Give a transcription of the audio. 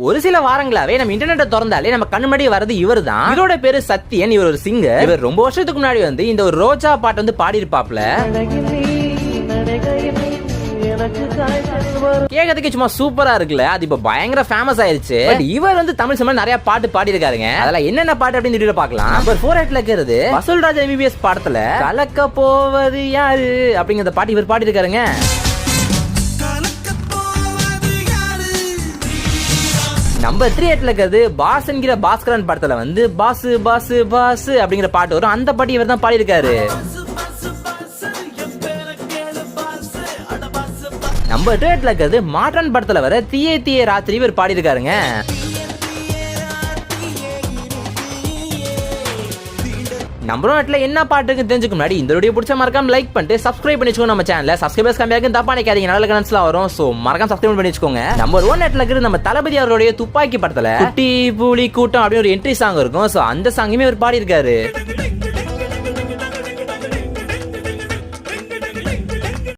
ஒரு சில வாரங்களாவே நம்ம இன்டர்நெட்டை திறந்தாலே நம்ம கண்ணு முன்னாடி வரது இவர் தான். இவரோட பேரு சத்யன். இவர் ஒரு சிங்கர். இவர் ரொம்ப வருஷத்துக்கு முன்னாடி வந்து இந்த ஒரு ரோஜா பாட்டு வந்து பாடி இருப்பாப்ல. கேட்கறதுக்கு சும்மா சூப்பரா இருக்குல்ல. அது இப்ப பயங்கர ஃபேமஸ் ஆயிருச்சு. இவர் வந்து தமிழ் சினிமா நிறைய பாட்டு பாடி இருக்காருங்க. அதெல்லாம் என்னென்ன பாட்டு அப்படின்னு வீடியோல பார்க்கலாம். நம்பர் 4 இருக்கிறது வசூல்ராஜ் MBBS படத்துல கலக்க போவது யாரு அப்படிங்கிற பாட்டு இவர் பாடி இருக்காருங்க. நம்பர் 3 இருக்கிறது பாஸ் என்கிற பாஸ்கரன் படத்துல வந்து பாசு பாசு பாசு அப்படிங்கிற பாட்டு வரும். அந்த பாட்டு இவர் தான் பாடி இருக்காரு. நம்பர் 2 இருக்கிறது மாற்றான் படத்துல வர தீயே தீயே ராத்திரி இவர் பாடி இருக்காருங்க. நம்பர் 1 என்ன பாட்டு இருக்கு தெரிஞ்சுக்க முன்னாடி இந்த வீடியோ பிடிச்ச மறக்காம லைக் பண்ணிட்டு சப்ஸ்கிரைப் பண்ணி வச்சுக்கோங்க. நம்ம சேனல்ல சப்ஸ்கிரைபர்ஸ் கம்மியா இருக்கு, தப்பா நினைக்காதீங்க, நல்ல கமெண்ட்ஸ்லாம் வரும். சோ மறக்காம சப்ஸ்கிரைப் பண்ணி வச்சுக்கோங்க. நம்பர் 1 இருக்கிறது நம்ம தளபதி அவருடைய துப்பாக்கி படத்துல குட்டி புலி கூட்டம் அப்படின்னு ஒரு என்ட்ரி சாங் இருக்கும். சோ அந்த சாங்குமே அவர் பாடி இருக்காரு.